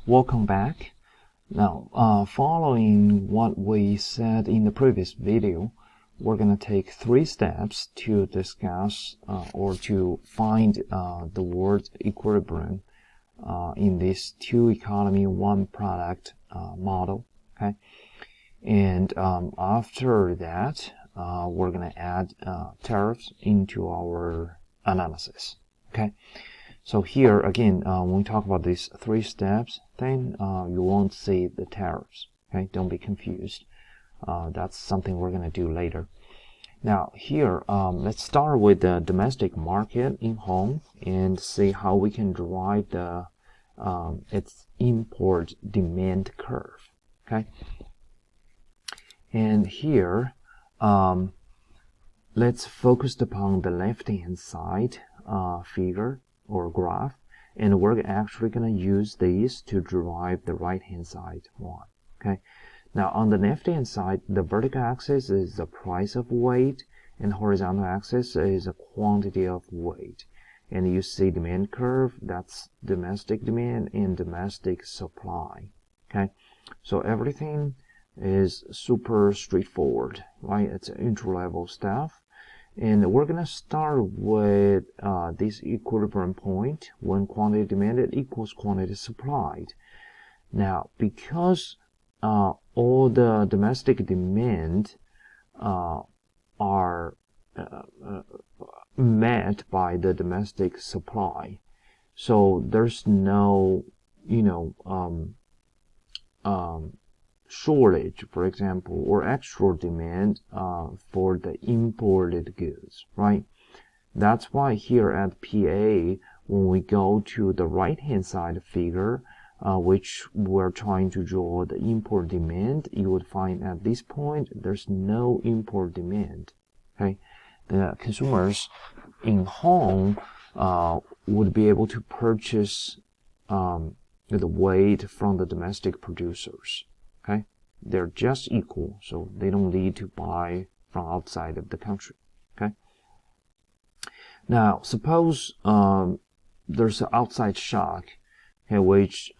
Welcome back. Now, following what we said in the previous video, we're going to take 3 steps to discuss or to find the word equilibrium in this 2 economy, 1 product model. Okay, and after that, we're going to add tariffs into our analysis. Okay. So here again, when we talk about these 3 steps, then you won't see the tariffs. Okay, don't be confused. That's something we're going to do later. Now here, let's start with the domestic market in home and see how we can derive the its import demand curve. Okay, and here, let's focus upon the left-hand side figure or graph, and we're actually going to use these to derive the right-hand side one. Okay, now on the left-hand side, the vertical axis is the price of weight, and horizontal axis is a quantity of weight. And you see demand curve, that's domestic demand and domestic supply. Okay, so everything is super straightforward, right? It's entry-level stuff. And we're going to start with this equilibrium point when quantity demanded equals quantity supplied. Now, because all the domestic demand are met by the domestic supply, so there's no, shortage, for example, or extra demand for the imported goods, right? That's why here at PA, when we go to the right-hand side figure, which we're trying to draw the import demand, you would find at this point there's no import demand. Okay, the consumers in home would be able to purchase the weight from the domestic producers. Okay, they're just equal, so they don't need to buy from outside of the country. Okay, now suppose there's an outside shock, okay, which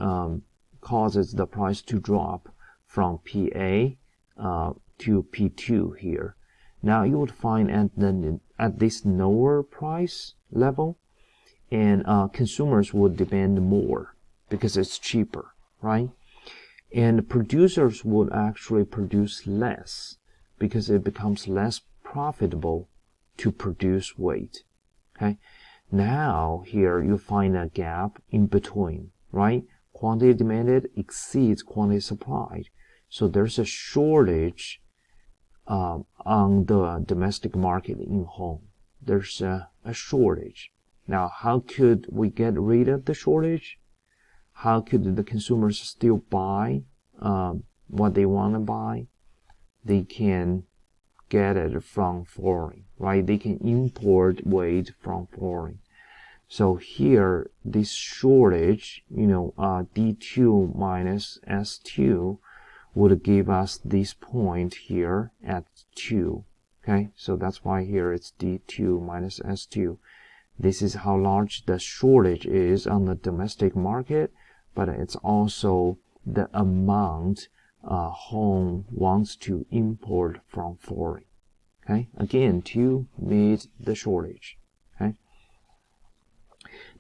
causes the price to drop from PA to P2 here. Now you would find at this lower price level, and consumers would demand more because it's cheaper, right? And producers would actually produce less because it becomes less profitable to produce weight. Okay, now here you find a gap in between, right? Quantity demanded exceeds quantity supplied, so there's a shortage on the domestic market in home. There's a shortage. Now, how could we get rid of the shortage? How could the consumers still buy what they want to buy? They can get it from foreign, right? They can import weight from foreign. So here, this shortage, D2 minus S2 would give us this point here at 2. Okay, so that's why here it's D2 minus S2. This is how large the shortage is on the domestic market, but it's also the amount home wants to import from foreign. Okay, again, to meet the shortage. Okay,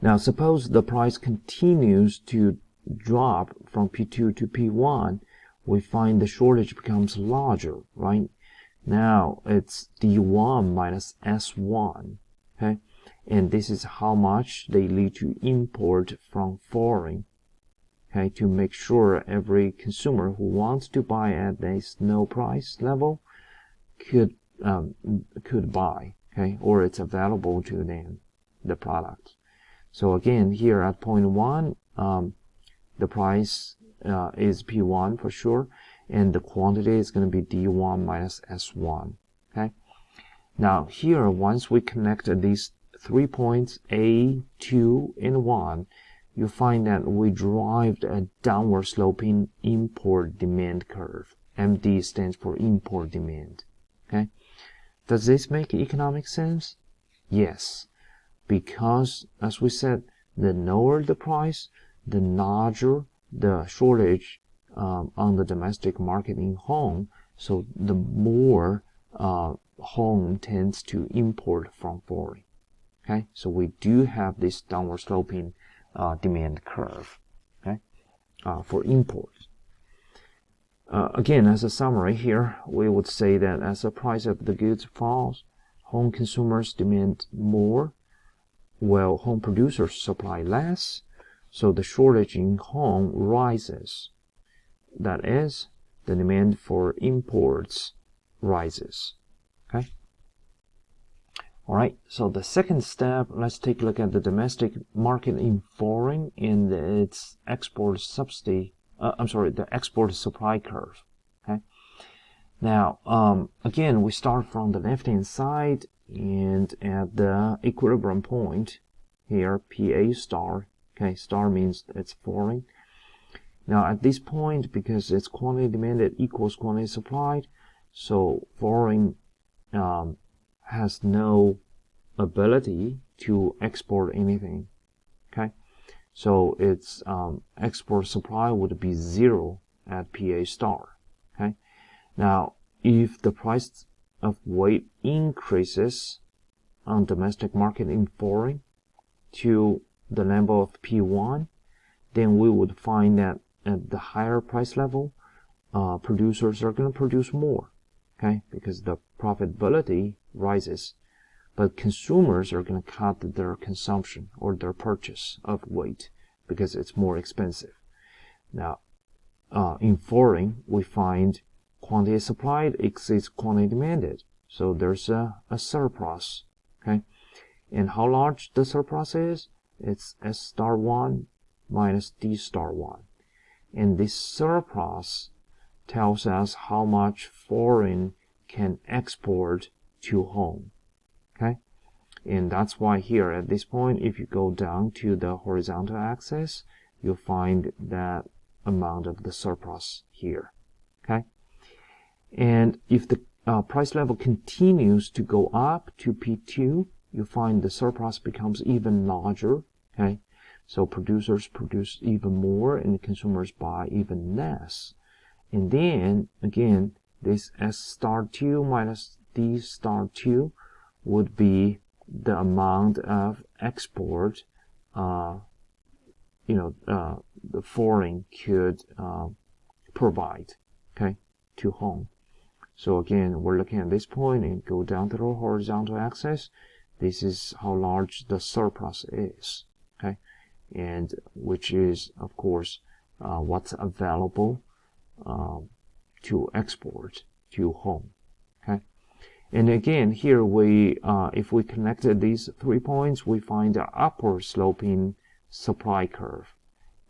now suppose the price continues to drop from P2 to P1, we find the shortage becomes larger, right? Now it's D1 minus S1. Okay, and this is how much they need to import from foreign. Okay, to make sure every consumer who wants to buy at this no price level could buy, okay, or it's available to them, the product. So again, here at point 1, the price is P1 for sure, and the quantity is going to be D1 minus S1. Okay, now here, once we connect these 3 points, A, 2, and 1, you find that we derived a downward sloping import demand curve. MD stands for import demand. Okay, does this make economic sense? Yes, because as we said, the lower the price, the larger the shortage on the domestic market in home, so the more home tends to import from foreign. Okay, so we do have this downward sloping demand curve, okay, for imports. Again, as a summary here, we would say that as the price of the goods falls, home consumers demand more, while home producers supply less, so the shortage in home rises. That is, the demand for imports rises. Okay. All right. So the second step, let's take a look at the domestic market in foreign and its export subsidy. The export supply curve. Okay. Now, again, we start from the left-hand side, and at the equilibrium point here, PA star. Okay, star means it's foreign. Now, at this point, because it's quantity demanded equals quantity supplied, so foreign has no ability to export anything. Okay, so its export supply would be 0 at PA star. Okay, now if the price of weight increases on domestic market in foreign to the level of P1, then we would find that at the higher price level, producers are going to produce more, okay, because the profitability rises, but consumers are going to cut their consumption or their purchase of weight because it's more expensive. Now, in foreign, we find quantity supplied exceeds quantity demanded, so there's a surplus, okay, and how large the surplus is? It's S star 1 minus D star 1. And this surplus tells us how much foreign can export to home. Okay? And that's why here at this point, if you go down to the horizontal axis, you'll find that amount of the surplus here. Okay? And if the price level continues to go up to P2, you find the surplus becomes even larger. Okay, so producers produce even more and consumers buy even less. And then again, this S star 2 minus D star 2 would be the amount of export the foreign could provide, okay, to home. So again, we're looking at this point and go down to the horizontal axis. This is how large the surplus is, okay, and which is, of course, what's available to export to home, okay. And again, here we, if we connected these 3 points, we find the upward sloping supply curve.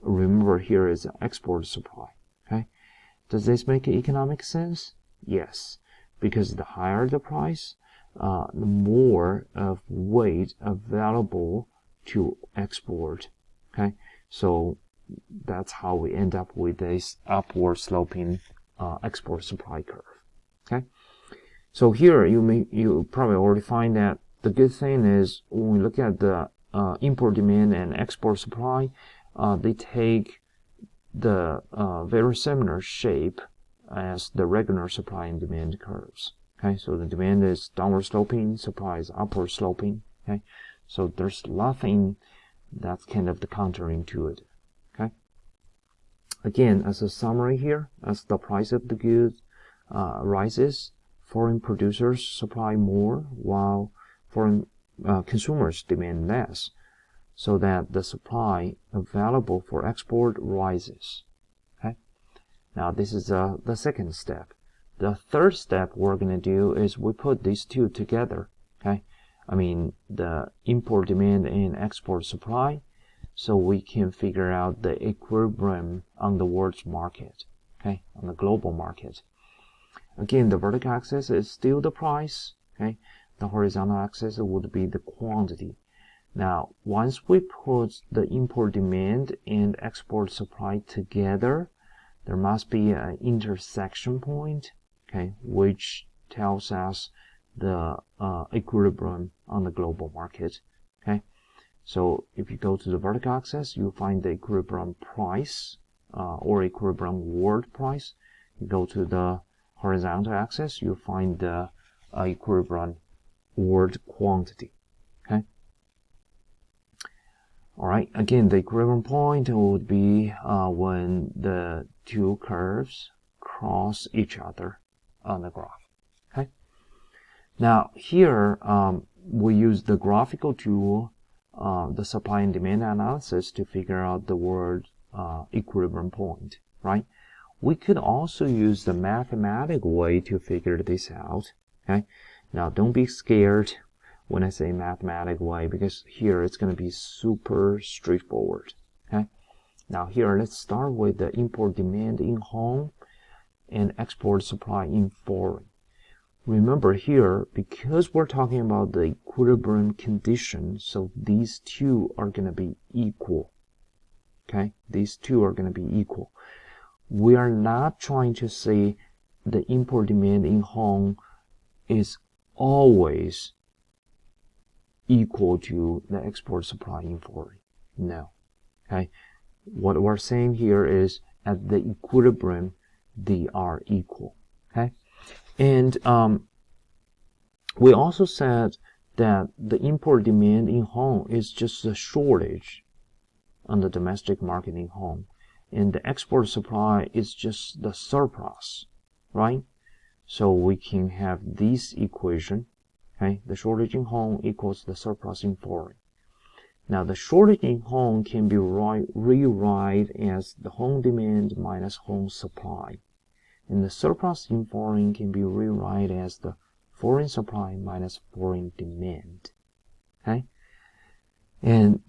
Remember, here is the export supply, okay. Does this make economic sense? Yes, because the higher the price, the more of weight available to export. Okay, so that's how we end up with this upward sloping export supply curve. Okay, so here you probably already find that the good thing is when we look at the import demand and export supply, they take the very similar shape as the regular supply and demand curves. Okay, so the demand is downward sloping, supply is upward sloping. Okay, so there's nothing that's kind of the counterintuitive. Okay, again, as a summary here, as the price of the goods rises, foreign producers supply more while foreign consumers demand less, so that the supply available for export rises. Okay, now this is the second step. The third step we're going to do is we put these two together, okay? I mean, the import demand and export supply, so we can figure out the equilibrium on the world's market, okay, on the global market. Again, the vertical axis is still the price, okay? The horizontal axis would be the quantity. Now, once we put the import demand and export supply together, there must be an intersection point, okay, which tells us the equilibrium on the global market. Okay, so if you go to the vertical axis, you'll find the equilibrium price. or equilibrium world price. You go to the horizontal axis, you find the equilibrium world quantity. Okay. All right. Again, the equilibrium point would be when the two curves cross each other on the graph. Okay. Now here we use the graphical tool, the supply and demand analysis, to figure out the world equilibrium point. Right. We could also use the mathematical way to figure this out. Okay. Now don't be scared when I say mathematical way, because here it's going to be super straightforward. Okay. Now here let's start with the import demand in home and export supply in foreign. Remember here, because we're talking about the equilibrium condition, so these two are going to be equal. Okay, these two are going to be equal. We are not trying to say the import demand in home is always equal to the export supply in foreign. No. Okay, what we're saying here is at the equilibrium they are equal. Okay, and we also said that the import demand in home is just a shortage on the domestic market in home, and the export supply is just the surplus, right? So we can have this equation. Okay, the shortage in home equals the surplus in foreign. Now the shortage in home can be rewrite as the home demand minus home supply, and the surplus in foreign can be rewrite as the foreign supply minus foreign demand. Okay, and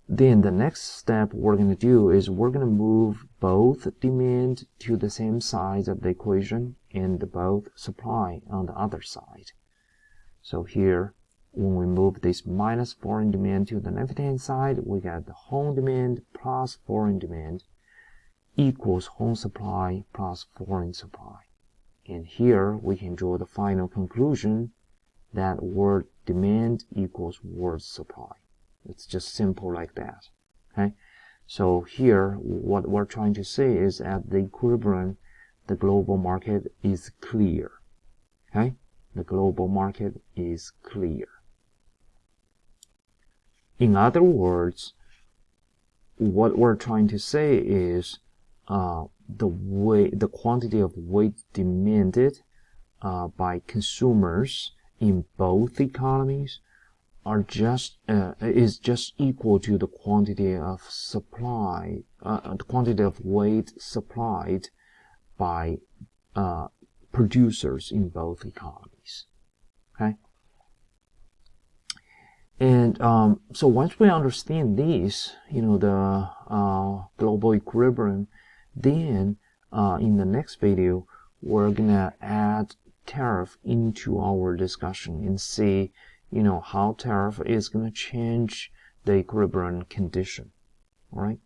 then the next step we're going to do is we're going to move both demand to the same side of the equation and both supply on the other side. So here, when we move this minus foreign demand to the left-hand side, we got the home demand plus foreign demand equals home supply plus foreign supply. And here we can draw the final conclusion that world demand equals world supply. It's just simple like that. Okay, so here what we're trying to say is at the equilibrium, the global market is clear. Okay, the global market is clear. In other words, what we're trying to say is the quantity of weight demanded by consumers in both economies is just equal to the quantity of supply, the quantity of weight supplied by producers in both economies. Okay, and so once we understand this, the global equilibrium, then in the next video we're gonna add tariff into our discussion and see how tariff is going to change the equilibrium condition. All right.